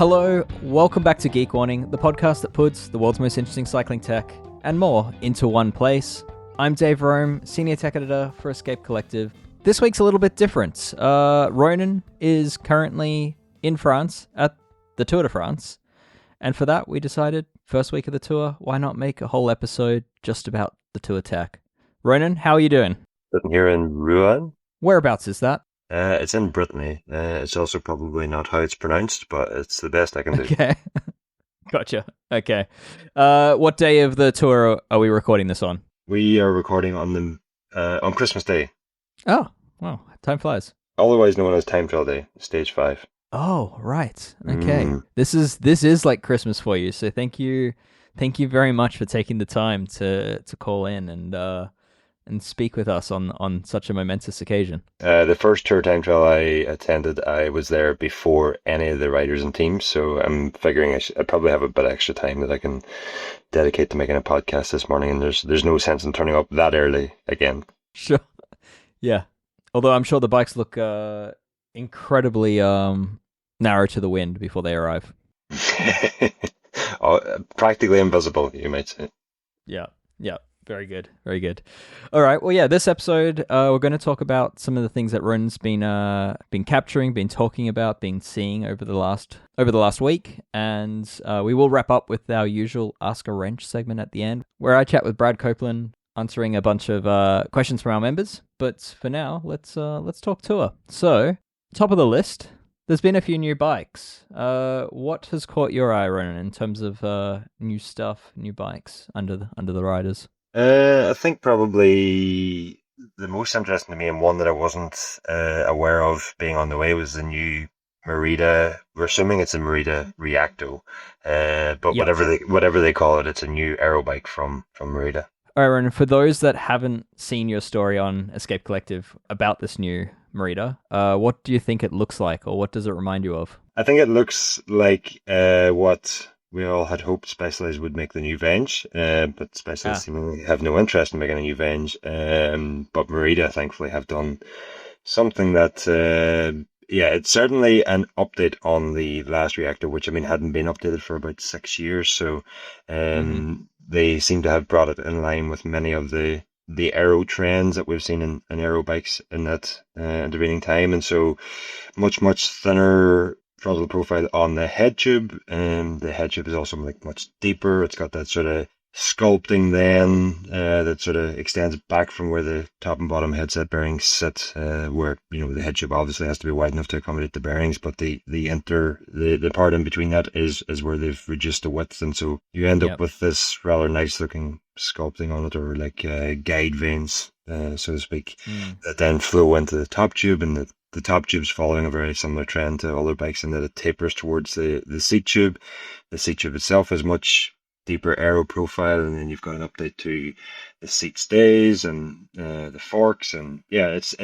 Hello, welcome back to Geek Warning, the podcast that puts the world's most interesting cycling tech and more into one place. I'm Dave Rome, Senior Tech Editor for Escape Collective. This week's a little bit different. Ronan is currently in France at the Tour de France, and for that we decided, first week of the tour, why not make a whole episode just about the tour tech. Ronan, how are you doing? Sitting here in Rouen. Whereabouts is that? It's in Brittany. It's also probably not how it's pronounced, but it's the best I can do. Okay. Gotcha. Okay. What day of the tour are we recording this on? We are recording on Christmas Day. Oh, wow. Time flies. Otherwise known as Time Trial Day, Stage 5. Oh, right. Okay. This is like Christmas for you. So thank you very much for taking the time to call in and speak with us on such a momentous occasion. The first tour time trial I attended, I was there before any of the riders and teams, so I'm figuring I probably have a bit extra time that I can dedicate to making a podcast this morning, and there's no sense in turning up that early again. Sure. Yeah. Although I'm sure the bikes look incredibly narrow to the wind before they arrive. Practically invisible, you might say. Yeah. Very good. Very good. All right. Well, yeah, this episode, we're going to talk about some of the things that Ronan's been capturing, been talking about, been seeing over the last week. And we will wrap up with our usual Ask a Wrench segment at the end, where I chat with Brad Copeland, answering a bunch of questions from our members. But for now, let's talk tour. So, top of the list, there's been a few new bikes. What has caught your eye, Ronan, in terms of new stuff, new bikes under the riders? I think probably the most interesting to me, and one that I wasn't aware of being on the way, was the new Merida. We're assuming it's a Merida Reacto, but Yep. whatever they call it, it's a new aero bike from Merida. All right, Ronan, for those that haven't seen your story on Escape Collective about this new Merida, what do you think it looks like, or what does it remind you of? I think it looks like what we all had hoped Specialized would make the new Venge, but Specialized seemingly have no interest in making a new Venge. But Merida, thankfully, have done something that, it's certainly an update on the last Reactor, which, hadn't been updated for about 6 years. So they seem to have brought it in line with many of the aero trends that we've seen in aero bikes in that intervening time. And so much thinner throttle profile on the head tube, and the head tube is also much deeper. It's got that sort of sculpting then that sort of extends back from where the top and bottom headset bearings sit, where the head tube obviously has to be wide enough to accommodate the bearings, but the part in between that is where they've reduced the width, and so you end up with this rather nice looking sculpting on it, or guide veins, so to speak, that then flow into the top tube, and the top tube's following a very similar trend to other bikes in that it tapers towards the seat tube. The seat tube itself is much deeper aero profile, and then you've got an update to the seat stays and the forks, and it's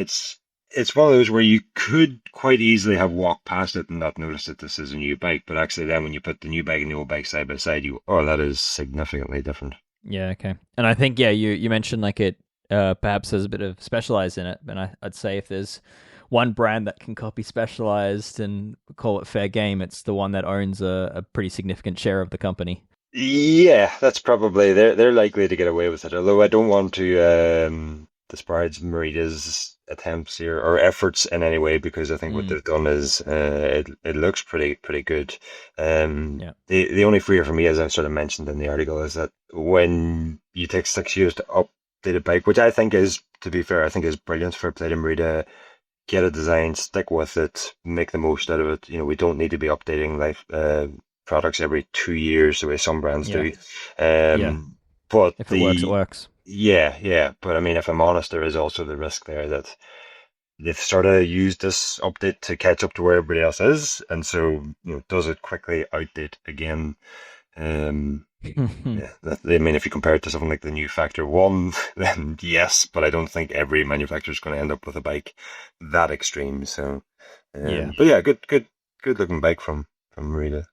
one of those where you could quite easily have walked past it and not noticed that this is a new bike, but actually then when you put the new bike and the old bike side by side, that is significantly different. Yeah, okay. And I think you mentioned it perhaps has a bit of Specialized in it, and I'd say if there's one brand that can copy Specialized and call it fair game, it's the one that owns a pretty significant share of the company. Yeah, that's probably, they're likely to get away with it, although I don't want to disparage Merida's attempts here or efforts in any way, because I think what they've done is it looks pretty good. The only fear for me, as I sort of mentioned in the article, is that when you take 6 years to update a bike, which I think is, to be fair, I think is brilliant for Play to Merida, get a design, stick with it, make the most out of it. We don't need to be updating products every 2 years the way some brands do. But if it works, it works. Yeah. But if I'm honest, there is also the risk there that they've sort of used this update to catch up to where everybody else is, and so does it quickly outdate again? If you compare it to something like the new Factor 1, then yes, but I don't think every manufacturer is going to end up with a bike that extreme. So, but yeah, good looking bike from Merida.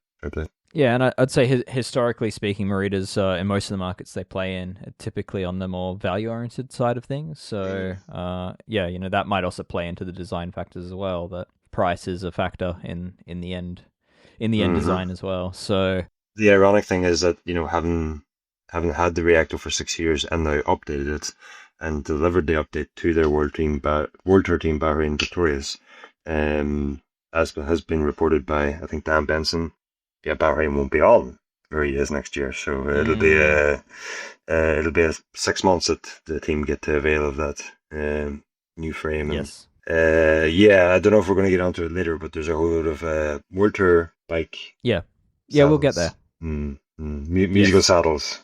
Yeah, and I'd say historically speaking, Merida's in most of the markets they play in are typically on the more value-oriented side of things. So, that might also play into the design factors as well. That price is a factor in the end in the end design as well. So the ironic thing is that, having had the Reacto for 6 years and now updated it and delivered the update to their World Tour team Bahrain Victorious, as has been reported by, I think, Dan Benson, Bahrain won't be on Merida next year, so it'll be a 6 months that the team get to avail of that new frame. Yes. I don't know if we're going to get onto it later, but there's a whole lot of World Tour bike. Yeah, saddles. We'll get there. Musical saddles.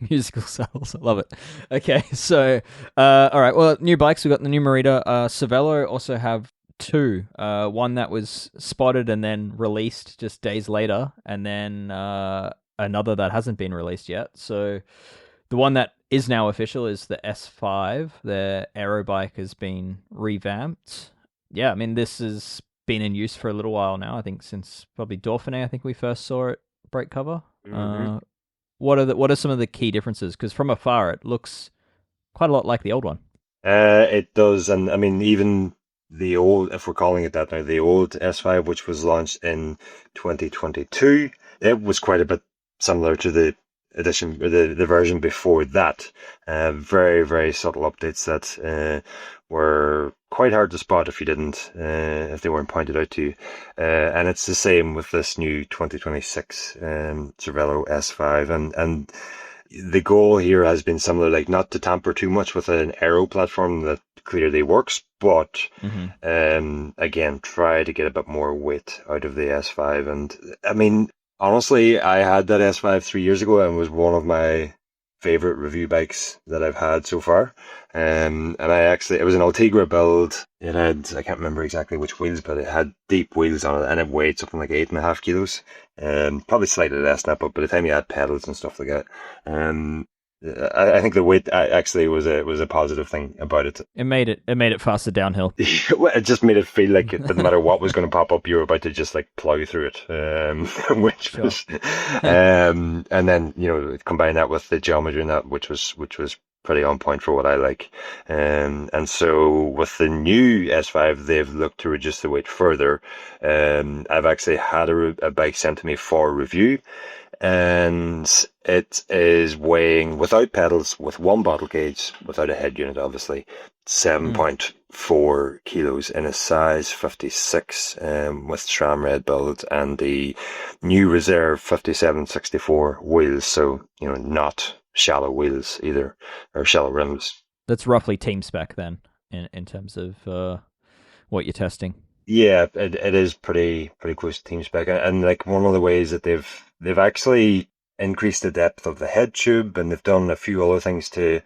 Musical saddles. I love it. Okay, so all right. Well, new bikes. We've got the new Merida. Cervelo also have two. One that was spotted and then released just days later, and then another that hasn't been released yet. So the one that is now official is the S5. Their aero bike has been revamped. Yeah, I mean, this has been in use for a little while now. I think since probably Dauphiné, I think we first saw it break cover. What are some of the key differences? Because from afar, it looks quite a lot like the old one. It does, and I mean, even the old, if we're calling it that now, the old S5, which was launched in 2022, it was quite a bit similar to the edition, or the version before that. Very, very subtle updates that were quite hard to spot if they weren't pointed out to you. And it's the same with this new 2026 Cervelo S5, and the goal here has been similar, like not to tamper too much with an aero platform that clearly works, but again, try to get a bit more weight out of the S5. And I mean, honestly, I had that S5 3 years ago and was one of my favorite review bikes that I've had so far. And it was an Ultegra build. It had, I can't remember exactly which wheels, but it had deep wheels on it, and it weighed something like 8.5 kilos. Probably slightly less than that, but by the time you add pedals and stuff like that, I think the weight actually was a positive thing about it. It made it faster downhill. It just made it feel like it didn't matter what was going to pop up, you were about to just like plow through it, which was, and then combine that with the geometry and that, which was pretty on point for what I like. And so with the new S5, they've looked to reduce the weight further. I've actually had a bike sent to me for review, and it is weighing, without pedals, with one bottle gauge, without a head unit obviously, 7.4 kilos in a size 56 with SRAM red build and the new Reserve 5764 wheels, so not shallow wheels either, or shallow rims. That's roughly team spec then, in terms of what you're testing. Yeah, it is pretty close to team spec, and like one of the ways that they've actually increased the depth of the head tube, and they've done a few other things to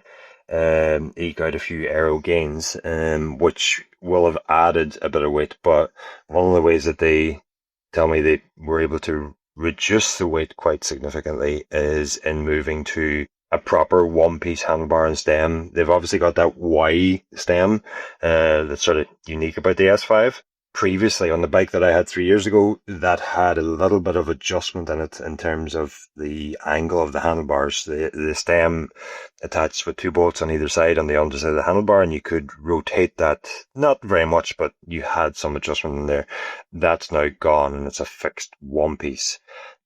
eke out a few aero gains, which will have added a bit of weight. But one of the ways that they tell me they were able to reduce the weight quite significantly is in moving to a proper one-piece handlebar and stem. They've obviously got that Y stem that's sort of unique about the S5. Previously, on the bike that I had 3 years ago, that had a little bit of adjustment in it in terms of the angle of the handlebars. The stem attached with two bolts on either side on the underside of the handlebar, and you could rotate that, not very much, but you had some adjustment in there. That's now gone, and it's a fixed one-piece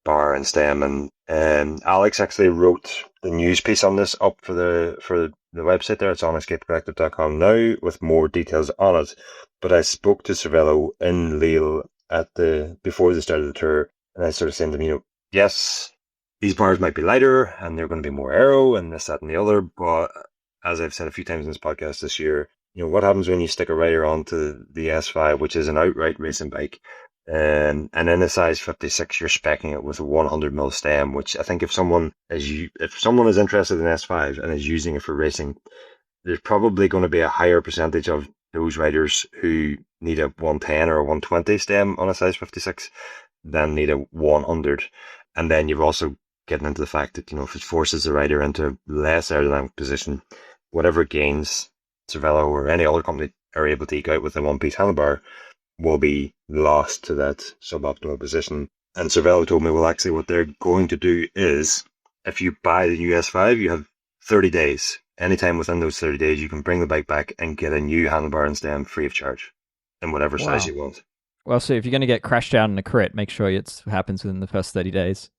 bar and stem. And Alex actually wrote the news piece on this up for the website there. It's on escapecollective.com now with more details on it. But I spoke to Cervelo in Lille before the start of the tour, and I sort of saying to them, yes, these bars might be lighter and they're going to be more aero and this, that, and the other. But as I've said a few times in this podcast this year, what happens when you stick a rider onto the S5, which is an outright racing bike, and in a size 56, you're speccing it with a 100mm stem, which I think if someone is interested in S5 and is using it for racing, there's probably going to be a higher percentage of those riders who need a 110 or a 120 stem on a size 56 than need a 100. And then you're also getting into the fact that, if it forces the rider into a less aerodynamic position, whatever gains Cervelo or any other company are able to eke out with a one-piece handlebar will be lost to that suboptimal position. And Cervelo told me, well, actually what they're going to do is, if you buy the new S5, you have 30 days. Anytime within those 30 days, you can bring the bike back and get a new handlebar and stem free of charge in whatever size you want. Well, so if you're going to get crashed out in a crit, make sure it happens within the first 30 days.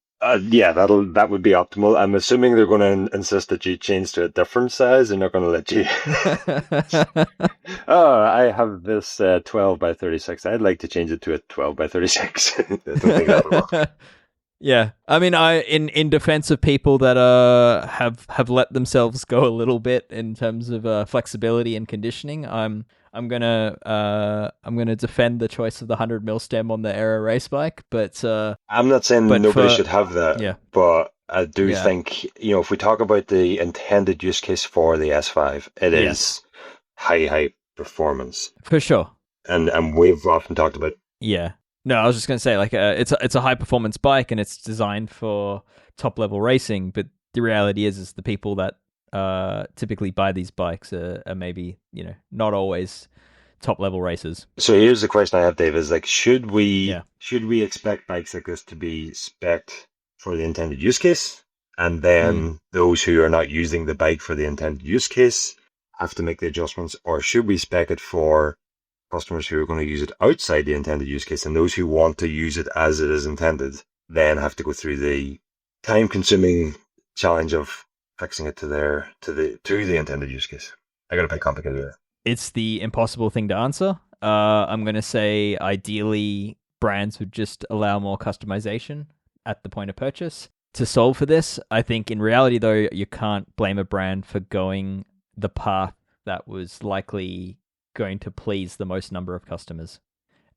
Yeah, that would be optimal. I'm assuming they're going to insist that you change to a different size. They're not going to let you. Oh, I have this 12 by 36. I'd like to change it to a 12 by 36. I don't think that'll work. Yeah, I mean, in defense of people that have let themselves go a little bit in terms of flexibility and conditioning, I'm gonna defend the choice of the 100 mm stem on the Aero race bike, but I'm not saying nobody should have that, yeah, but I do think, if we talk about the intended use case for the S5, it is high performance for sure, and we've often talked about. Yeah. No, I was just going to say, like, it's a high performance bike and it's designed for top level racing. But the reality is the people that typically buy these bikes are maybe not always top level racers. So here's the question I have, Dave: is like, should we expect bikes like this to be spec'd for the intended use case, and then those who are not using the bike for the intended use case have to make the adjustments, or should we spec it for customers who are going to use it outside the intended use case, and those who want to use it as it is intended then have to go through the time-consuming challenge of fixing it to the intended use case? I got a bit complicated with it. It's the impossible thing to answer. I'm going to say ideally brands would just allow more customization at the point of purchase to solve for this. I think in reality, though, you can't blame a brand for going the path that was likely going to please the most number of customers.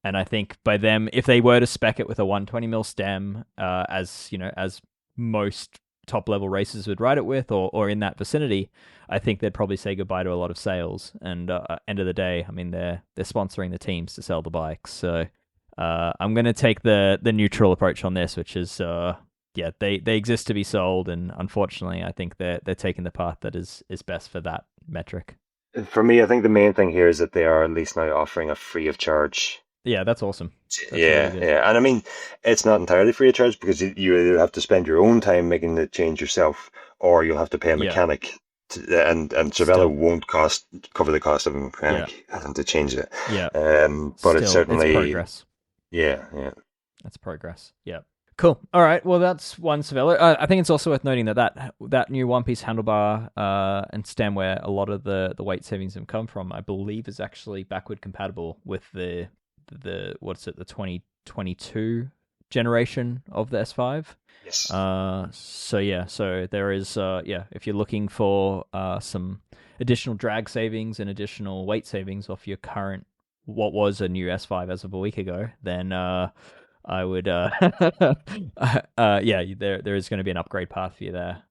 And I think by them, if they were to spec it with a 120mm stem, as most top level racers would ride it with, or in that vicinity, I think they'd probably say goodbye to a lot of sales. And end of the day, I mean, they're sponsoring the teams to sell the bikes. So I'm going to take the neutral approach on this, which is they exist to be sold, and unfortunately, I think they're taking the path that is best for that metric. For me, I think the main thing here is that they are at least now offering a free of charge. Yeah, that's awesome. That's really good. And I mean, it's not entirely free of charge because you either have to spend your own time making the change yourself, or you'll have to pay a mechanic. And Cervelo won't cover the cost of a mechanic to change it. Yeah. But it's certainly it's progress. Yeah. That's progress. Yeah. Cool. All right. Well, that's one Cervelo. I think it's also worth noting that new one-piece handlebar and stem, where a lot of the weight savings have come from, I believe, is actually backward compatible with the 2022 generation of the S5. Yes. So there is if you're looking for some additional drag savings and additional weight savings off your current, what was a new S5 as of a week ago, then I would there is going to be an upgrade path for you there.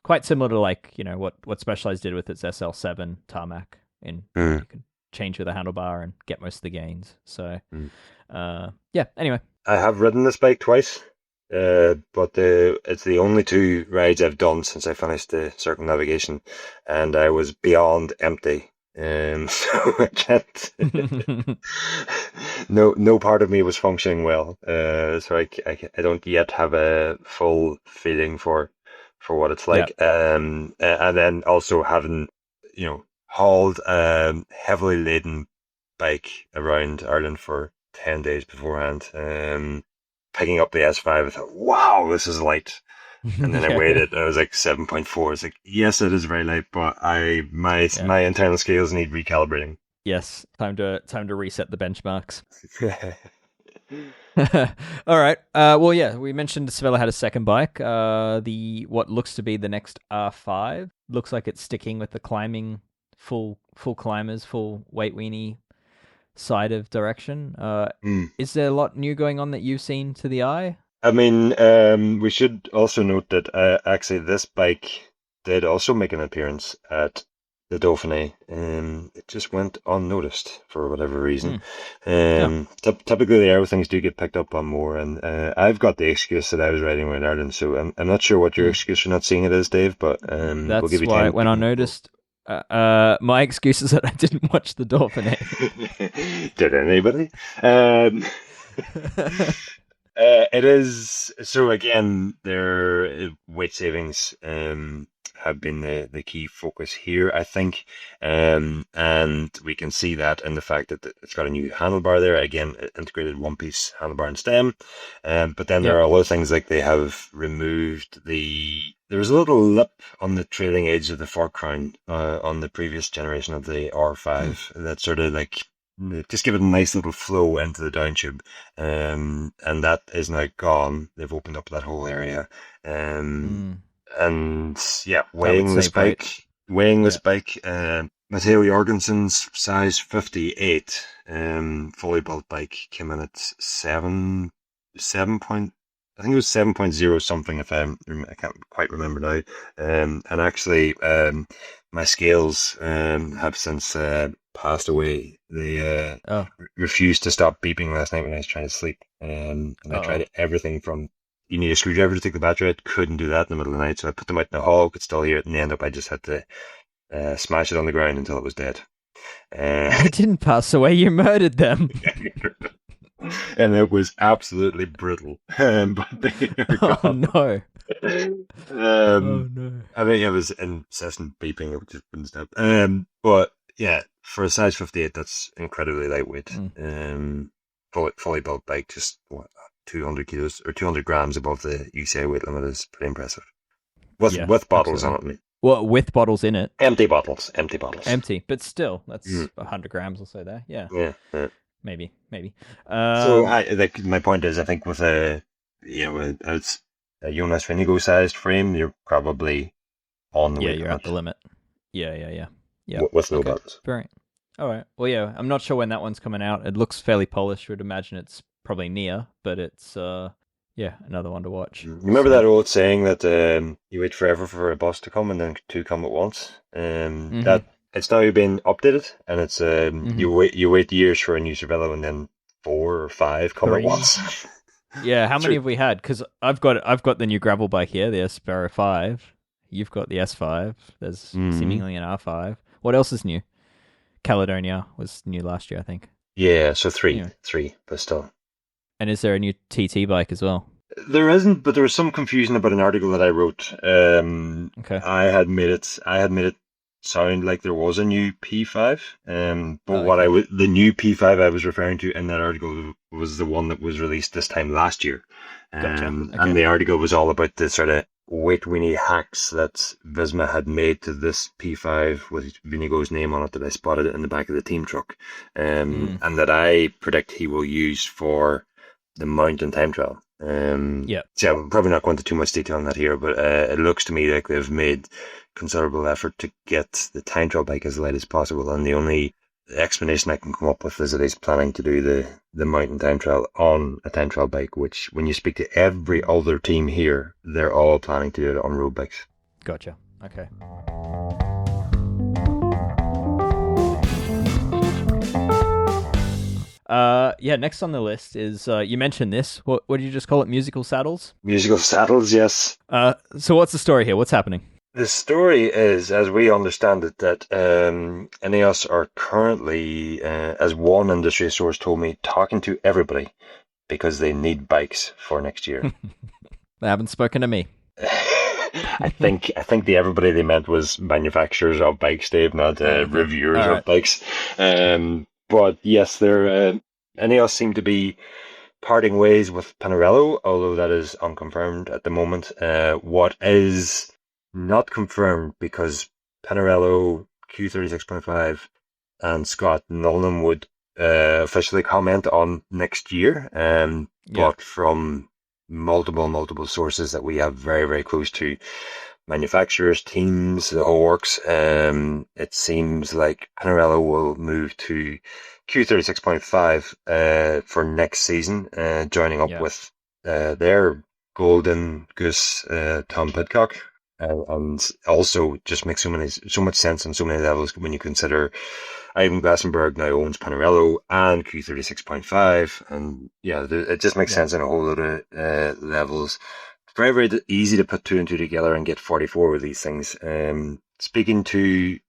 Quite similar to what Specialized did with its SL7 tarmac, you can change with a handlebar and get most of the gains. So anyway. I have ridden this bike twice, but it's the only 2 rides I've done since I finished the circumnavigation, and I was beyond empty. So I can't. No part of me was functioning well. So I don't yet have a full feeling for what it's like. And then also having hauled a heavily laden bike around Ireland for 10 days beforehand, picking up the S5, I thought, wow, this is light. And then I weighed it, and it was like 7.4. It's like, yes, it is very light, but my internal scales need recalibrating. Yes, time to reset the benchmarks. All right. We mentioned Cervelo had a second bike. What looks to be the next R5 looks like it's sticking with the climbing, full climbers, full weight weenie side of direction. Is there a lot new going on that you've seen to the eye? I mean, we should also note that actually this bike did also make an appearance at the Dauphiné. It just went unnoticed for whatever reason. Typically, the Aero things do get picked up on more, and I've got the excuse that I was riding around Ireland, so I'm not sure what your excuse for not seeing it is, Dave, but that's we'll give you why time. When I noticed, my excuse is that I didn't watch the Dauphiné. Did anybody? It is, so again, their weight savings have been the key focus here, I think. And we can see that in the fact that it's got a new handlebar there. Again, integrated one-piece handlebar and stem. But then there are other things like they have removed there's a little lip on the trailing edge of the fork crown on the previous generation of the R5 that sort of like just give it a nice little flow into the down tube. And that is now gone. They've opened up that whole area. And yeah, weighing this bike, Matteo Jorgensen's size 58, fully built bike came in at 7 point. I think it was 7.0 something. If I can't quite remember now. And actually, my scales have since passed away. They refused to stop beeping last night when I was trying to sleep. And I tried everything from you need a screwdriver to take the battery out. Couldn't do that in the middle of the night, so I put them out in the hall. Could still hear it, and end up I just had to smash it on the ground until it was dead. They didn't pass away. You murdered them. And it was absolutely brutal. But they are gone. No. Oh no. I mean, it was incessant beeping. It just wouldn't stop. But yeah, for a size 58, that's incredibly lightweight. Fully built bike, just 200 kilos or 200 grams above the UCI weight limit is pretty impressive. With bottles on it. Well, with bottles in it. Empty bottles. Empty, but still, that's 100 grams or so there. Yeah. Maybe. So my point is, I think with a Jonas Vingegaard sized frame, you're probably on the weight you're limit. at the limit. Yeah. With no buttons. Very. All right. Well, yeah, I'm not sure when that one's coming out. It looks fairly polished. Would imagine it's probably near, but it's another one to watch. You remember that old saying that you wait forever for a bus to come and then two come at once? That it's now been updated, and it's you wait years for a new Cervelo, and then 4 or 5 come at once. Yeah, how many have we had? Because I've got the new gravel bike here, the Sparrow 5. You've got the S5. There's seemingly an R5. What else is new? Caledonia was new last year, I think. Yeah, so three, but still. And is there a new TT bike as well? There isn't, but there was some confusion about an article that I wrote. Okay. I had made it sound like there was a new P5. But the new P5 I was referring to in that article was the one that was released this time last year. Gotcha. Okay. And the article was all about the sort of weight weenie hacks that Visma had made to this P5 with Vingegaard's name on it that I spotted in the back of the team truck. And that I predict he will use for the mountain time trial. So I'm probably not going into too much detail on that here, but it looks to me like they've made considerable effort to get the time trial bike as light as possible, and the only explanation I can come up with is that he's planning to do the mountain time trial on a time trial bike, which when you speak to every other team here, they're all planning to do it on road bikes. Gotcha. Okay. Next on the list is, you mentioned this. What did you just call it? Musical saddles? Musical saddles, yes. So what's the story here? What's happening? The story is, as we understand it, that Ineos are currently, as one industry source told me, talking to everybody because they need bikes for next year. They haven't spoken to me. I think the everybody they meant was manufacturers of bikes, Dave, not reviewers of bikes. But yes, Ineos seem to be parting ways with Pinarello, although that is unconfirmed at the moment. What is not confirmed, because Pinarello, Q36.5 and Scott, none of them would officially comment on next year. But from multiple sources that we have very, very close to, manufacturers, teams, the whole works, it seems like Pinarello will move to Q36.5 for next season, joining up with their golden goose, Tom Pidcock. And also just makes so much sense on so many levels when you consider Ivan Glassenberg now owns Pinarello and Q36.5, and it just makes sense on a whole lot of levels. Very, very easy to put 2 and 2 together and get 44 with these things. Speaking to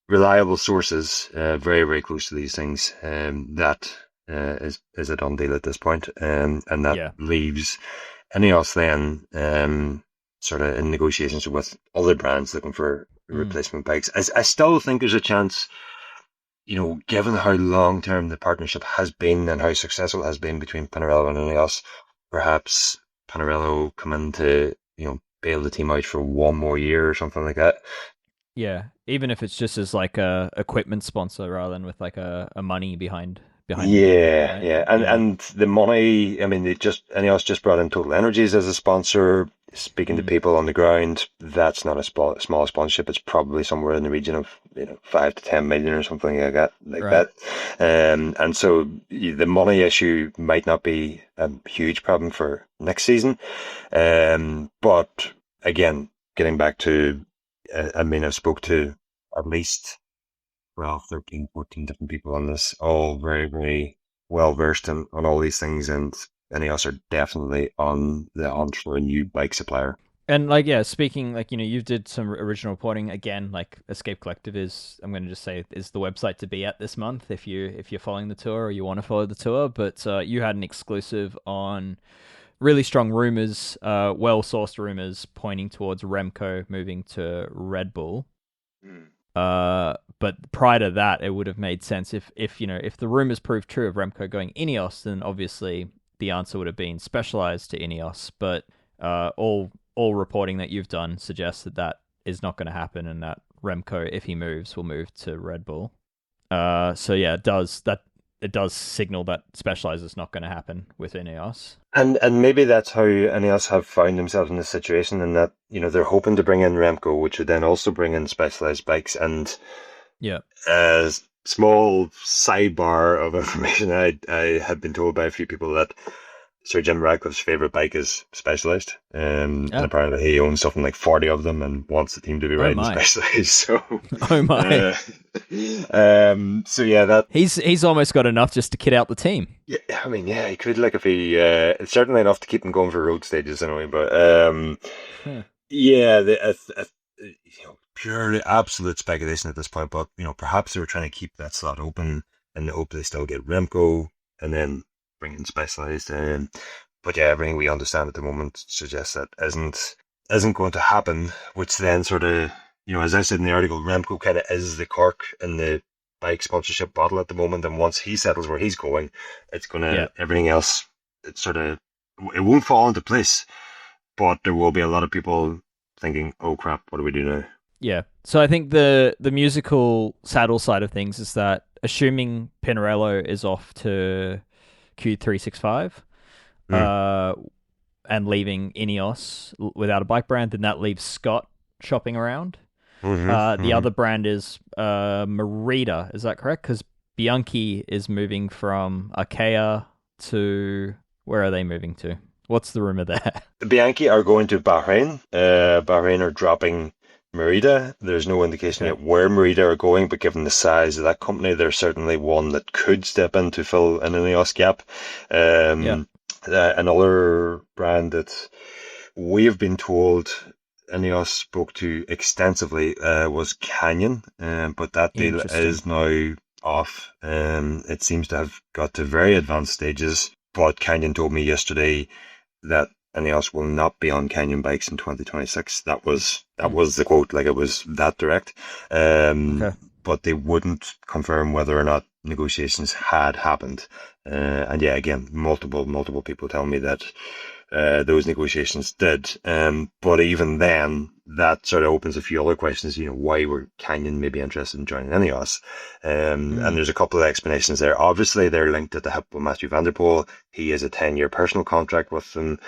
reliable sources, very, very close to these things, that is a done deal at this point, and that leaves Ineos then sort of in negotiations with other brands looking for Mm. replacement bikes. I still think there's a chance, given how long term the partnership has been and how successful it has been between Pinarello and Ineos, perhaps Pinarello come in to, bail the team out for one more year or something like that. Yeah, even if it's just as like a equipment sponsor rather than with like a money behind the deal, Yeah, right? yeah, and Yeah. and the money. I mean, Ineos just brought in Total Energies as a sponsor. Speaking to Mm. people on the ground, that's not a small sponsorship. It's probably somewhere in the region of 5 to 10 million or something like that. Right. And so the money issue might not be a huge problem for next season. But again, getting back to, I mean, I've spoke to at least 12, 13, 14 different people on this, all very, very well versed on all these things, and any of us are definitely on the hunt for a new bike supplier. And like yeah, speaking like you did some original reporting again. Like Escape Collective is, I'm going to just say, is the website to be at this month if you're following the tour or you want to follow the tour. But you had an exclusive on really strong rumors, well sourced rumors pointing towards Remco moving to Red Bull. Mm. But prior to that, it would have made sense if the rumors proved true of Remco going Ineos, then obviously the answer would have been Specialized to Ineos. But all reporting that you've done suggests that that is not going to happen, and that Remco, if he moves, will move to Red Bull. So yeah, it does signal that Specialized is not going to happen with Ineos. And maybe that's how Ineos have found themselves in this situation, and that they're hoping to bring in Remco, which would then also bring in Specialized bikes. And Yeah. a small sidebar of information, I had been told by a few people that Sir Jim Ratcliffe's favorite bike is Specialized, and Oh, apparently he owns something like 40 of them and wants the team to be oh riding my, Specialized. oh my. Uh, so yeah, that He's almost got enough just to kit out the team. yeah, I mean, yeah, he could like if he it's certainly enough to keep him going for road stages anyway. But Huh. yeah, purely absolute speculation at this point. But perhaps they were trying to keep that slot open in the hope they still get Remco and then bring in Specialized. But yeah, everything we understand at the moment suggests that isn't going to happen. Which then sort of, as I said in the article, Remco kind of is the cork in the bike sponsorship bottle at the moment. And once he settles where he's going, it's Yeah. gonna everything else. It's sort of it won't fall into place, but there will be a lot of people thinking, "Oh crap, what do we do now?" Yeah. So I think the musical saddle side of things is that assuming Pinarello is off to Q365, Mm. uh, and leaving Ineos without a bike brand, then that leaves Scott shopping around. Mm-hmm, The mm-hmm. other brand is Merida. Is that correct? Because Bianchi is moving from Arkea to, where are they moving to? What's the rumor there? Bianchi are going to Bahrain. Bahrain are dropping Merida. There's no indication Okay. yet where Merida are going, but given the size of that company, they're certainly one that could step in to fill an Ineos gap. Yeah. Another brand that we've been told Ineos spoke to extensively was Canyon, but that deal Interesting. is now off. It seems to have got to very advanced stages, but Canyon told me yesterday that Ineos will not be on Canyon bikes in 2026. That Hmm. was the quote, like it was that direct. Um, Okay. but they wouldn't confirm whether or not negotiations had happened. And yeah, again, multiple people tell me that those negotiations did. But even then, that sort of opens a few other questions. Why were Canyon maybe interested in joining Ineos? And Mm. there's a couple of explanations there. Obviously, they're linked at the hip with Matthew Van Der Poel. He has a 10-year personal contract with them.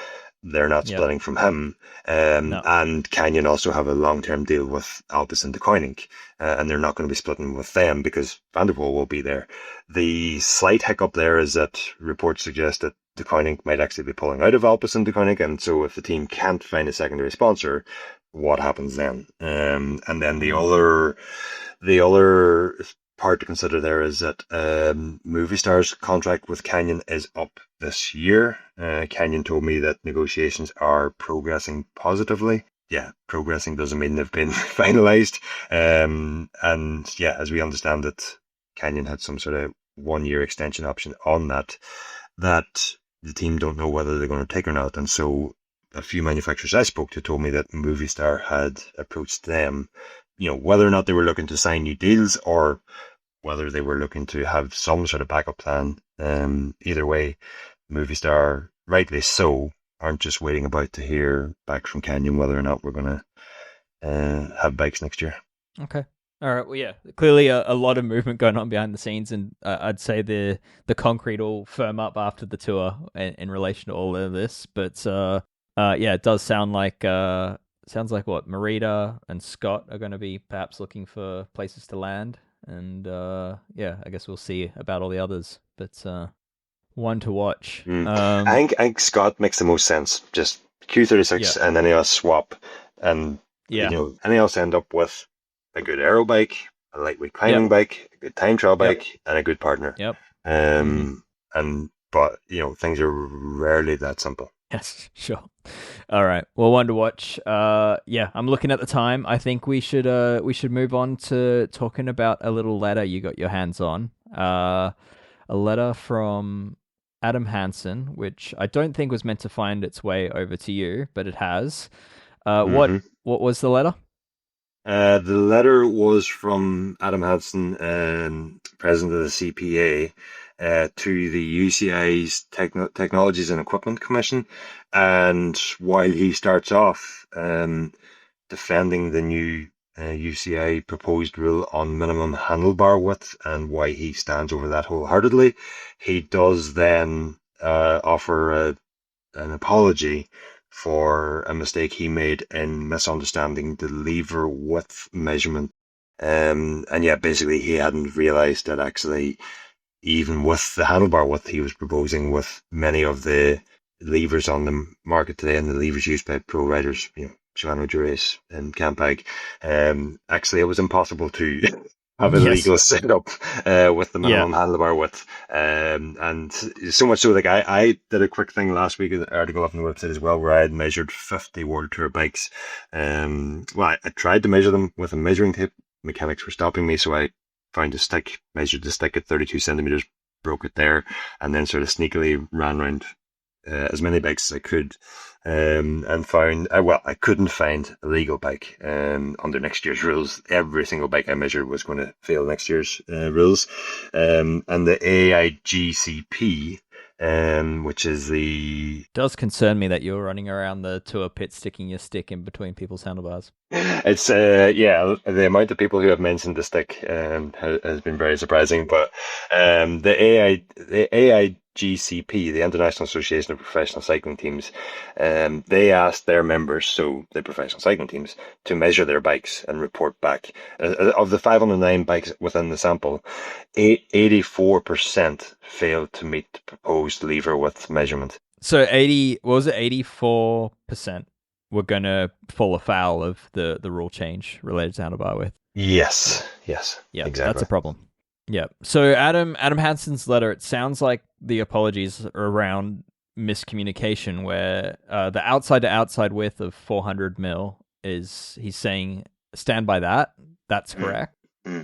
They're not Yep. splitting from him. No. And Canyon also have a long-term deal with Alpes and De Koning, and they're not going to be splitting with them because Van Der Poel will be there. The slight hiccup there is that reports suggest that De Koning might actually be pulling out of Alpes and De Koning, and so if the team can't find a secondary sponsor, what happens then? And then the Mm. other part to consider there is that Movistar's contract with Canyon is up this year. Canyon told me that negotiations are progressing positively. Yeah, progressing doesn't mean they've been finalized. And yeah, as we understand it, Canyon had some sort of 1-year extension option on that the team don't know whether they're going to take or not. And so a few manufacturers I spoke to told me that Movistar had approached them, whether or not they were looking to sign new deals or whether they were looking to have some sort of backup plan. Either way, Movistar, rightly so, aren't just waiting about to hear back from Canyon whether or not we're going to have bikes next year. Okay. All right. Well, yeah, clearly a lot of movement going on behind the scenes, and I'd say the concrete will firm up after the tour in relation to all of this. But yeah, it does sound like what Merida and Scott are going to be perhaps looking for places to land, and yeah, I guess we'll see about all the others. But one to watch. I think Scott makes the most sense. Just Q36 and then he'll swap, and and he'll end up with a good aero bike, a lightweight climbing bike, a good time trial bike, and a good partner. But things are rarely that simple. Yes, sure. All right. Well, one to watch. Yeah, I'm looking at the time. I think we should move on to talking about a little letter you got your hands on. A letter from Adam Hansen, which I don't think was meant to find its way over to you, but it has. What was the letter? The letter was from Adam Hansen, president of the CPA, to the UCI's Technologies and Equipment Commission. And while he starts off defending the new UCI proposed rule on minimum handlebar width and why he stands over that wholeheartedly, he does then offer an apology for a mistake he made in misunderstanding the lever width measurement. And yeah, basically he hadn't realized that actually, even with the handlebar width he was proposing with many of the levers on the market today and the levers used by pro riders, Shimano, Dura-Ace and Campag, actually it was impossible to have a legal setup with the minimum handlebar width. And so much so, like I did a quick thing last week, an article up on the website as well, where I had measured 50 World Tour bikes. Well, I tried to measure them with a measuring tape. Mechanics were stopping me, so I found a stick, measured the stick at 32 centimeters, broke it there, and then sort of sneakily ran around as many bikes as I could, and found, I couldn't find a legal bike under next year's rules. Every single bike I measured was going to fail next year's rules. And the AIGCP, which is the... Does concern me that you're running around the tour pit sticking your stick in between people's handlebars. It's, the amount of people who have mentioned the stick has been very surprising, but the AIGCP, the International Association of Professional Cycling Teams, they asked their members, so the professional cycling teams, to measure their bikes and report back. Of the 509 bikes within the sample, 84% failed to meet the proposed lever width measurement. So 84% were going to fall afoul of the rule change related to handlebar width? Yes, yeah, exactly. That's a problem. Yeah. So Adam Hansen's letter, it sounds like the apologies are around miscommunication, where the outside to outside width of 400 mil is, he's saying, stand by that. That's correct.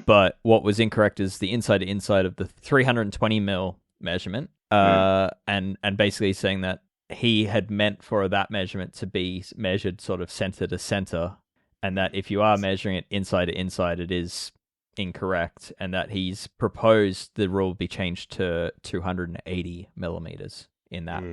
But what was incorrect is the inside to inside of the 320 mil measurement. And basically saying that he had meant for that measurement to be measured sort of center to center, and that if you are measuring it inside to inside, it is incorrect, and that he's proposed the rule be changed to 280 millimeters in that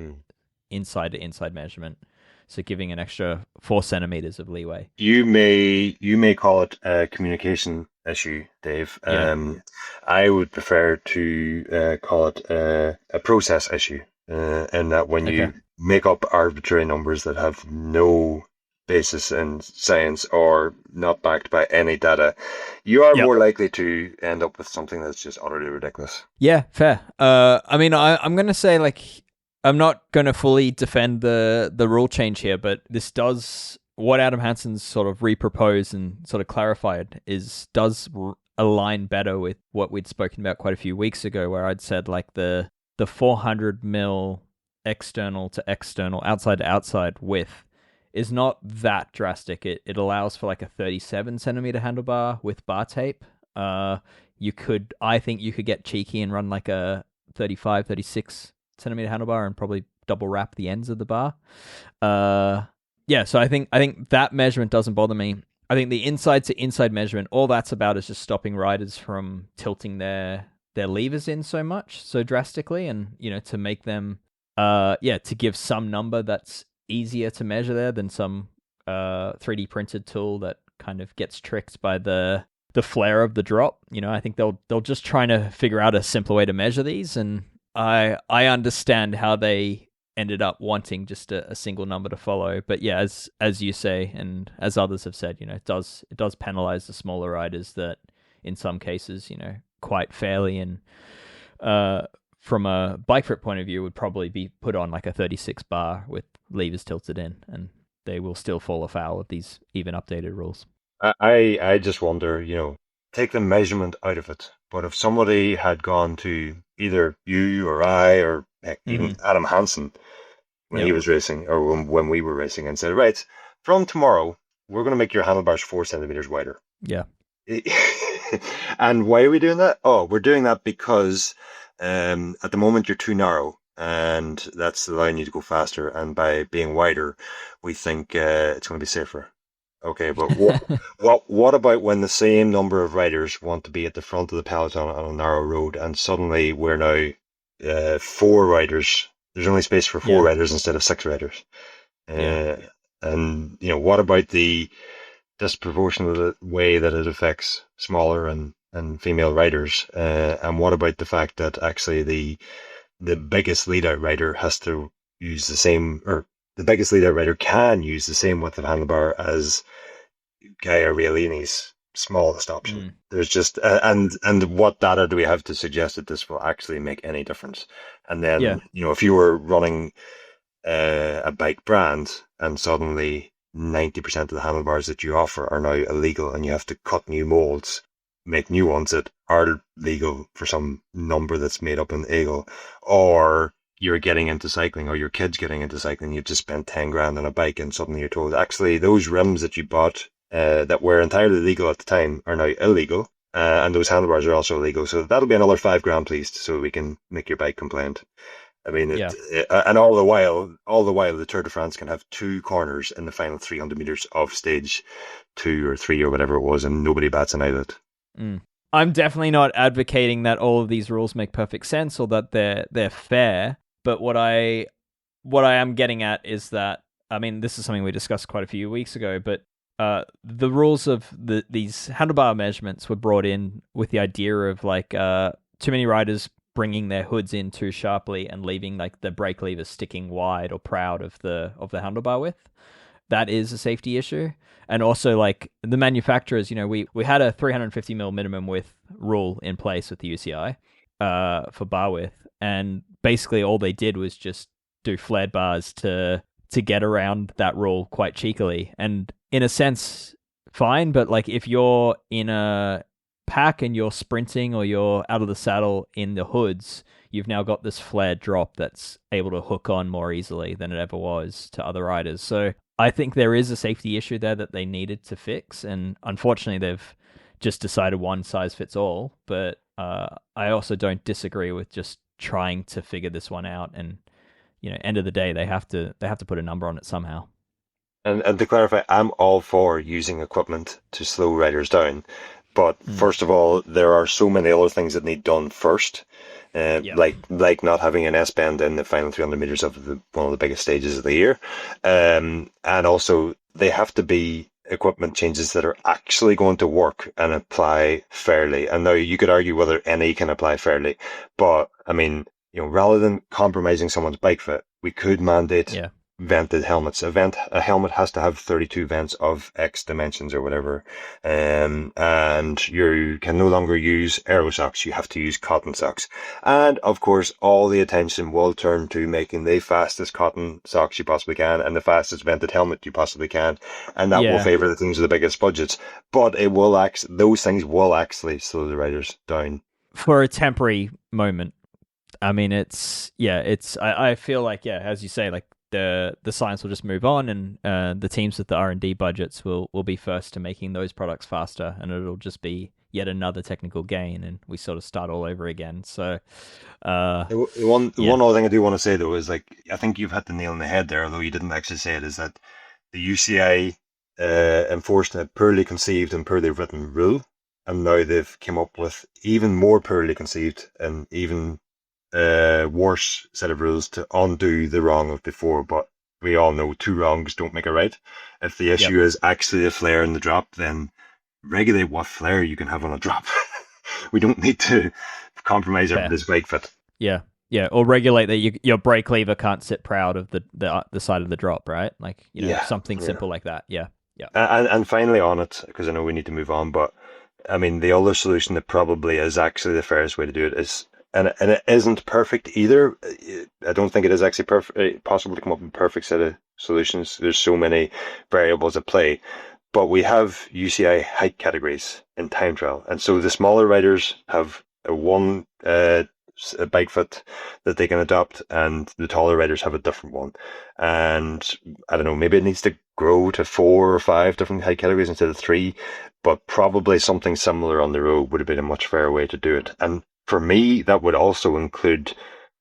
inside to inside measurement, so giving an extra 4 centimeters of leeway. You may call it a communication issue, Dave. I would prefer to call it a process issue, and that when you make up arbitrary numbers that have no basis in science or not backed by any data, you are more likely to end up with something that's just utterly ridiculous. Yeah, fair. I mean, I'm going to say, like, I'm not going to fully defend the rule change here, but this does, what Adam Hansen's sort of reproposed and sort of clarified does align better with what we'd spoken about quite a few weeks ago, where I'd said, like, the 400 mil external to external, outside to outside width is not that drastic. It allows for like a 37 centimeter handlebar with bar tape. I think you could get cheeky and run like a 35, 36 centimeter handlebar and probably double wrap the ends of the bar. Yeah, so I think that measurement doesn't bother me. I think the inside to inside measurement, all that's about is just stopping riders from tilting their levers in so drastically, and to make them to give some number that's easier to measure there than some 3D printed tool that kind of gets tricked by the flare of the drop. I think they'll just trying to figure out a simpler way to measure these, and I understand how they ended up wanting just a single number to follow. But yeah, as you say, and as others have said, it does penalize the smaller riders that in some cases, quite fairly, and from a bike fit point of view would probably be put on like a 36 bar with levers tilted in, and they will still fall afoul of these even updated rules. I just wonder, take the measurement out of it. But if somebody had gone to either you or I or even Adam Hansen when he was racing, or when we were racing, and said, right, from tomorrow, we're going to make your handlebars 4 centimeters wider. Yeah. And why are we doing that? Oh, we're doing that because at the moment you're too narrow, and that's allowing you to go faster. And by being wider, we think it's going to be safer. Okay, but what about when the same number of riders want to be at the front of the peloton on a narrow road, and suddenly we're now 4 riders? There's only space for 4 riders instead of 6 riders. And what about the disproportionate way that it affects smaller and female riders? And what about the fact that actually the biggest lead out rider has to use the same, or the biggest lead out rider can use the same width of handlebar as Gaia Rialini's smallest option. There's just and what data do we have to suggest that this will actually make any difference? And then if you were running a bike brand and suddenly 90% of the handlebars that you offer are now illegal, and you have to cut new molds, make new ones that are legal for some number that's made up in Eagle, or you're getting into cycling, or your kid's getting into cycling, you've just spent 10 grand on a bike, and suddenly you're told, actually, those rims that you bought that were entirely legal at the time are now illegal, and those handlebars are also illegal. So that'll be another 5 grand, please, so we can make your bike compliant. I mean, and all the while, the Tour de France can have 2 corners in the final 300 meters of stage 2 or 3 or whatever it was, and nobody bats an eyelid. I'm definitely not advocating that all of these rules make perfect sense or that they're fair. But what I am getting at is that, I mean, this is something we discussed quite a few weeks ago, but the rules of these handlebar measurements were brought in with the idea of like too many riders bringing their hoods in too sharply and leaving like the brake levers sticking wide or proud of the handlebar width. That is a safety issue. And also, like, the manufacturers, we had a 350 mil minimum width rule in place with the UCI for bar width, and basically all they did was just do flared bars to get around that rule quite cheekily. And in a sense, fine, but like if you're in a pack and you're sprinting or you're out of the saddle in the hoods, you've now got this flared drop that's able to hook on more easily than it ever was to other riders. So I think there is a safety issue there that they needed to fix, and unfortunately they've just decided one size fits all. But I also don't disagree with just trying to figure this one out, and end of the day they have to put a number on it somehow. And to clarify, I'm all for using equipment to slow riders down, but first of all, there are so many other things that need done first. Like not having an S bend in the final 300 meters of one of the biggest stages of the year, and also they have to be equipment changes that are actually going to work and apply fairly. And now you could argue whether any can apply fairly, but I mean, rather than compromising someone's bike fit, we could mandate vented helmets. A helmet has to have 32 vents of X dimensions or whatever, and you can no longer use aero socks. You have to use cotton socks, and of course all the attention will turn to making the fastest cotton socks you possibly can and the fastest vented helmet you possibly can, and that will favor the teams with the biggest budgets. But those things will actually slow the riders down for a temporary moment. I mean, I feel like, as you say, like the science will just move on, and the teams with the R&D budgets will be first to making those products faster, and it'll just be yet another technical gain, and we sort of start all over again. So, One other thing I do want to say though is like I think you've hit the nail on the head there, although you didn't actually say it, is that the UCI enforced a poorly conceived and poorly written rule, and now they've come up with even more poorly conceived and even worse set of rules to undo the wrong of before. But we all know two wrongs don't make a right. If the issue is actually the flare and the drop, then regulate what flare you can have on a drop. We don't need to compromise everybody's bike fit. Yeah. Yeah, or regulate that your brake lever can't sit proud of the side of the drop, right? Like, something simple like that. Yeah. And finally on it, because I know we need to move on, but I mean, the other solution that probably is actually the fairest way to do it is, and it isn't perfect either. I don't think it is actually possible to come up with a perfect set of solutions. There's so many variables at play. But we have UCI height categories in time trial. And so the smaller riders have one bike fit that they can adopt, and the taller riders have a different one. And I don't know, maybe it needs to grow to 4 or 5 different height categories instead of 3, but probably something similar on the road would have been a much fairer way to do it. And for me, that would also include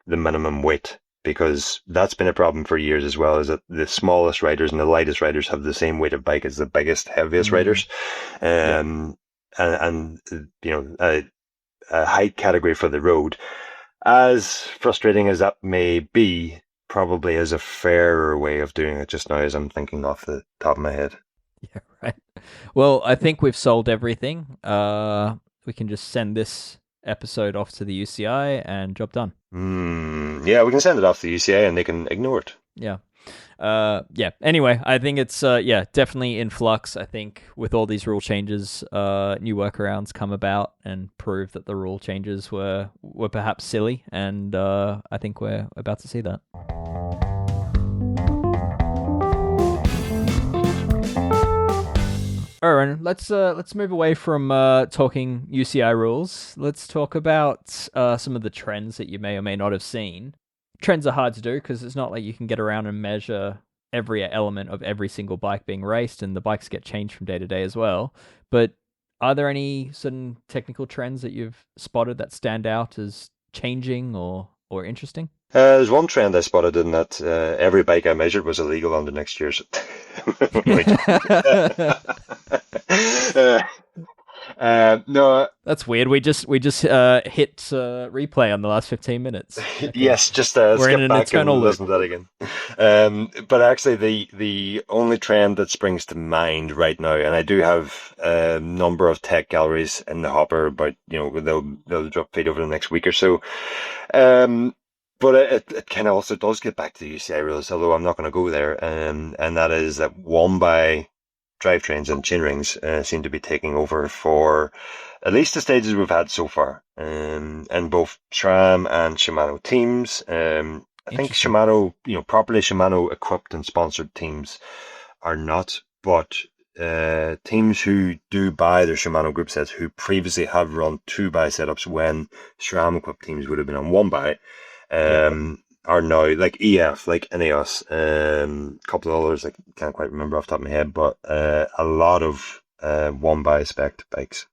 the minimum weight, because that's been a problem for years as well, is that the smallest riders and the lightest riders have the same weight of bike as the biggest, heaviest riders. And a height category for the road, as frustrating as that may be, probably is a fairer way of doing it just now, as I'm thinking off the top of my head. Yeah, right. Well, I think we've solved everything. We can just send this episode off to the UCI and job done. Yeah, we can send it off to the UCI and they can ignore it. Yeah. Anyway, I think it's definitely in flux. I think with all these rule changes, new workarounds come about and prove that the rule changes were perhaps silly, and I think we're about to see that. Aaron, let's move away from talking UCI rules. Let's talk about some of the trends that you may or may not have seen. Trends are hard to do because it's not like you can get around and measure every element of every single bike being raced, and the bikes get changed from day to day as well. But are there any certain technical trends that you've spotted that stand out as changing or interesting? There's one trend I spotted in that every bike I measured was illegal on the next year's. No, that's weird. We just hit replay on the last 15 minutes. Okay. Yes, just skip back and listen to that again. But actually, the only trend that springs to mind right now, and I do have a number of tech galleries in the hopper, but they'll drop feed over the next week or so. But it kind of also does get back to the UCI rules, although I'm not going to go there. And that is that one-by drivetrains and chainrings seem to be taking over for at least the stages we've had so far. And both SRAM and Shimano teams. I think Shimano, properly Shimano equipped and sponsored teams are not, but teams who do buy their Shimano group sets, who previously have run 2-by setups when SRAM equipped teams would have been on 1-by, are now like EF, like Ineos, a couple of others I can't quite remember off the top of my head, but a lot of 1-by spec bikes.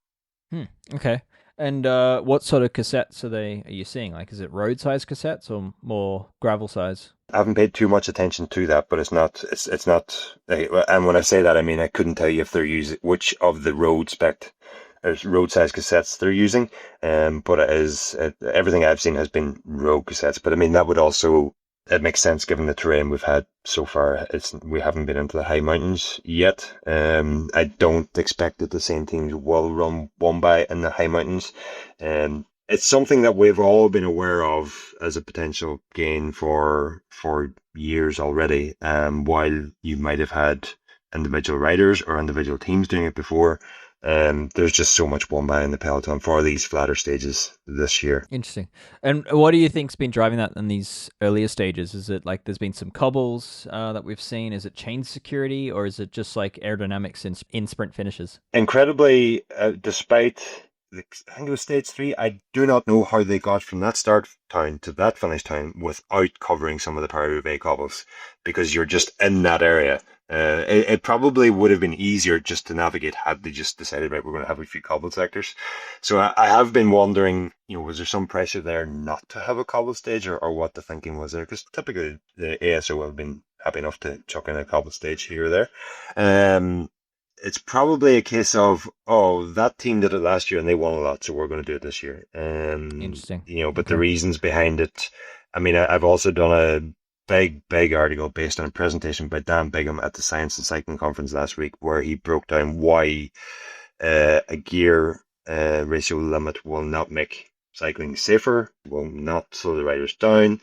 Okay. And what sort of cassettes are you seeing? Like, is it road size cassettes or more gravel size? I haven't paid too much attention to that, but it's not. And when I say that, I mean I couldn't tell you if they're using which of the road size cassettes they're using. But it is everything I've seen has been road cassettes. But I mean that would also. It makes sense given the terrain we've had so far. We haven't been into the high mountains yet. I don't expect that the same teams will run 1-by in the high mountains. It's something that we've all been aware of as a potential gain for years already. While you might have had individual riders or individual teams doing it before, there's just so much 1-by in the peloton for these flatter stages this year. Interesting. And what do you think's been driving that in these earlier stages? Is it like there's been some cobbles that we've seen? Is it chain security, or is it just like aerodynamics in sprint finishes? Incredibly, despite I think it was stage 3. I do not know how they got from that start town to that finish town without covering some of the Paris-Roubaix cobbles, because you're just in that area. It probably would have been easier just to navigate had they just decided, right, we're going to have a few cobble sectors. So I have been wondering, was there some pressure there not to have a cobble stage, or what the thinking was there? Because typically the ASO have been happy enough to chuck in a cobble stage here or there. It's probably a case of, that team did it last year and they won a lot, so we're going to do it this year. Interesting. But the reasons behind it, I mean, I've also done a big article based on a presentation by Dan Bigham at the Science and Cycling Conference last week, where he broke down why a gear ratio limit will not make cycling safer, will not slow the riders down.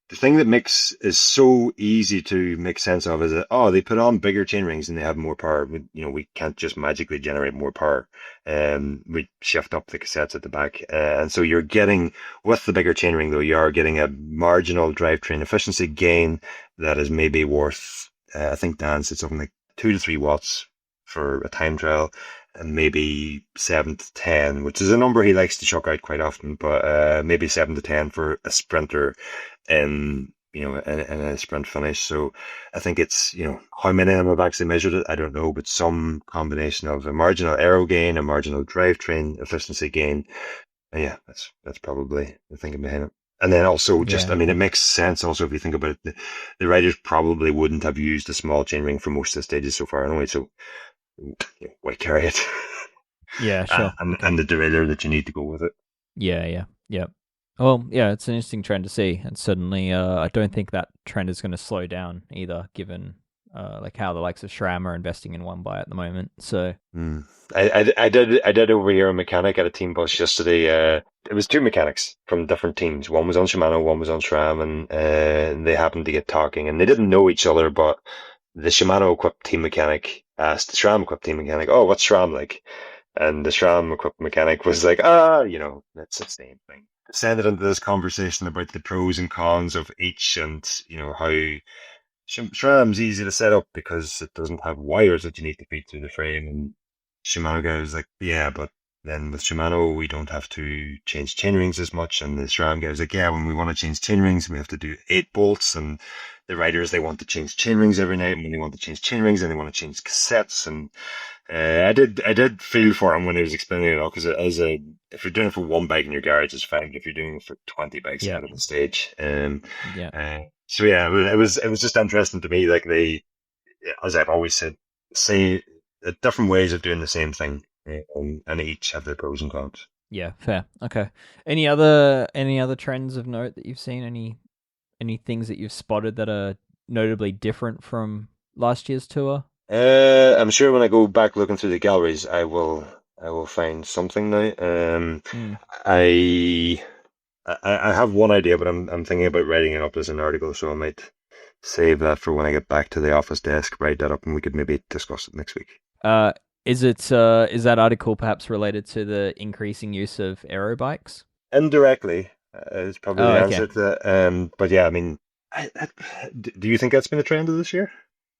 The thing that is so easy to make sense of is that, they put on bigger chain rings and they have more power. We can't just magically generate more power. We shift up the cassettes at the back. And so you're getting, with the bigger chain ring though, you are getting a marginal drivetrain efficiency gain that is maybe worth, I think Dan said something like 2 to 3 watts for a time trial, and maybe 7 to 10, which is a number he likes to chuck out quite often, but maybe 7 to 10 for a sprinter in a sprint finish. So I think it's, how many of them have actually measured it, I don't know, but some combination of a marginal aero gain, a marginal drivetrain efficiency gain. Yeah, that's probably the thinking behind it. And then also it makes sense also if you think about it, the riders probably wouldn't have used a small chainring for most of the stages so far anyway, so why carry it? Yeah, sure. And the derailleur that you need to go with it. Yeah. Well, yeah, it's an interesting trend to see, and certainly I don't think that trend is going to slow down either, given how the likes of SRAM are investing in one by at the moment. So I did overhear a mechanic at a team bus yesterday. It was 2 mechanics from different teams. One was on Shimano, one was on SRAM, and they happened to get talking, and they didn't know each other, but the Shimano equipped team mechanic asked the SRAM equipped team mechanic, what's SRAM like? And the SRAM equipped mechanic was like, that's the same thing. Descended into this conversation about the pros and cons of each, and how SRAM's easy to set up because it doesn't have wires that you need to feed through the frame. And Shimano guy was like, yeah, but then with Shimano we don't have to change chain rings as much. And the SRAM guy was like, yeah, when we want to change chain rings we have to do 8 bolts, and the riders, they want to change chain rings every night, and when they want to change chain rings, then they want to change cassettes. And I did feel for him when he was explaining it all, because if you're doing it for one bike in your garage, it's fine. But if you're doing it for 20 bikes out of the stage, so yeah, it was just interesting to me. Like, they, as I've always said, say different ways of doing the same thing, and each have their pros and cons. Yeah, fair. Okay. Any other trends of note that you've seen? Any things that you've spotted that are notably different from last year's tour? I'm sure when I go back looking through the galleries, I will find something now. I have one idea, but I'm thinking about writing it up as an article, so I might save that for when I get back to the office desk, write that up, and we could maybe discuss it next week. Is that article perhaps related to the increasing use of aero bikes? Indirectly, is probably the answer to that. But yeah, I mean, do you think that's been a trend of this year?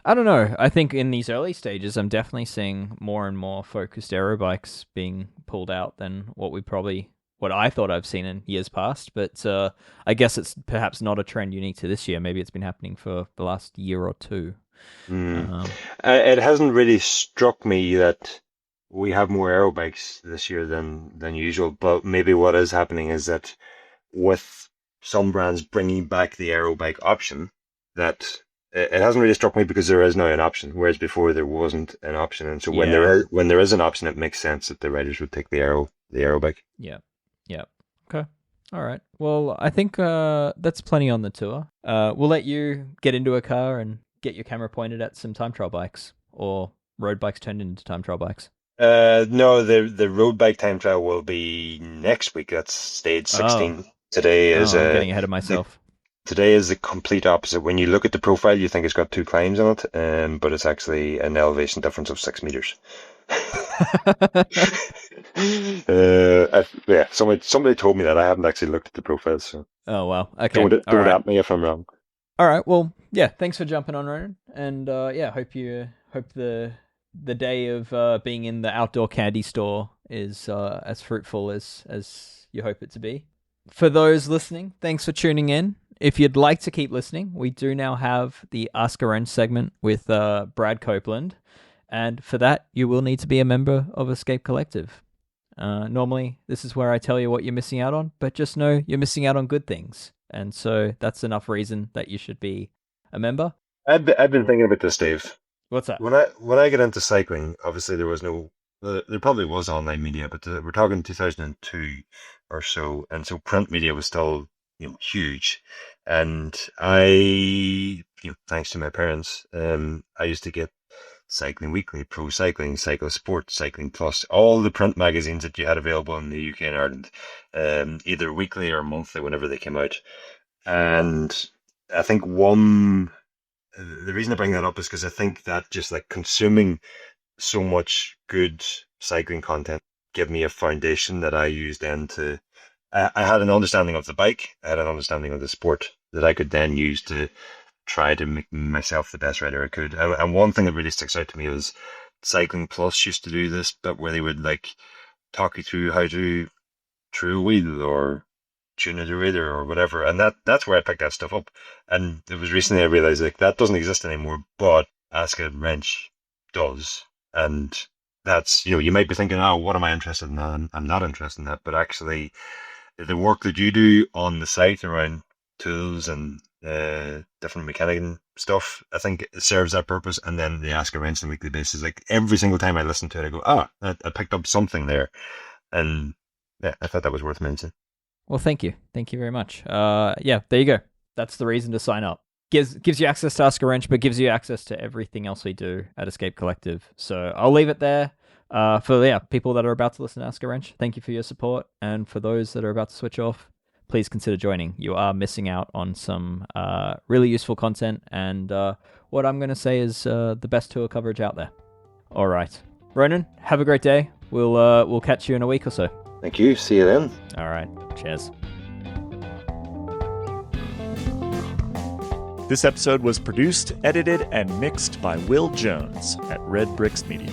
I don't know. I think in these early stages, I'm definitely seeing more and more focused aero bikes being pulled out than what I thought I've seen in years past. But I guess it's perhaps not a trend unique to this year. Maybe it's been happening for the last year or two. It hasn't really struck me that we have more aero bikes this year than usual. But maybe what is happening is that with some brands bringing back the aero bike option, that it hasn't really struck me because there is now an option, whereas before there wasn't an option. And so when there is an option, it makes sense that the riders would take the aero bike. Yeah. Okay. All right. Well, I think that's plenty on the tour. We'll let you get into a car and get your camera pointed at some time trial bikes, or road bikes turned into time trial bikes. No, the road bike time trial will be next week. That's stage 16. Today is I'm getting ahead of myself. Today is the complete opposite. When you look at the profile, you think it's got 2 climbs on it, but it's actually an elevation difference of 6 meters. Somebody told me that. I haven't actually looked at the profiles. So. Oh wow. Okay. Don't at me if I'm wrong. All right. Well, yeah. Thanks for jumping on, Ronan, and hope the day of being in the outdoor candy store is as fruitful as you hope it to be. For those listening, thanks for tuning in. If you'd like to keep listening, we do now have the Ask a Wrench segment with Brad Copeland. And for that, you will need to be a member of Escape Collective. Normally, this is where I tell you what you're missing out on, but just know you're missing out on good things. And so that's enough reason that you should be a member. I've been thinking about this, Dave. What's that? When I get into cycling, obviously there probably was online media, but we're talking 2002 or so, and so print media was still huge. And thanks to my parents, I used to get Cycling Weekly, Pro Cycling, Cycle Sport, Cycling Plus, all the print magazines that you had available in the UK and Ireland, either weekly or monthly whenever they came out. And I think the reason I bring that up is because I think that just like consuming so much good cycling content gave me a foundation that I used then I had an understanding of the bike, I had an understanding of the sport that I could then use to try to make myself the best rider I could. And one thing that really sticks out to me was Cycling Plus used to do this bit where they would like talk you through how to true a wheel or tune a derailleur or whatever. And that's where I picked that stuff up. And it was recently I realized like that doesn't exist anymore, but Ask a Wrench does. And that's, you might be thinking, oh, what am I interested in? I'm not interested in that. But actually, the work that you do on the site around tools and different mechanic and stuff, I think it serves that purpose. And then the Ask a Wrench on a weekly basis, like every single time I listen to it, I go, I picked up something there. And yeah, I thought that was worth mentioning. Well, thank you. Thank you very much. Yeah, there you go. That's the reason to sign up. Gives you access to Ask a Wrench, but gives you access to everything else we do at Escape Collective. So I'll leave it there. For people that are about to listen to Ask a Wrench, thank you for your support. And for those that are about to switch off, please consider joining. You are missing out on some really useful content, and what I'm going to say is the best tour coverage out there. All right. Ronan, have a great day. We'll catch you in a week or so. Thank you. See you then. All right. Cheers. This episode was produced, edited, and mixed by Will Jones at Red Bricks Media.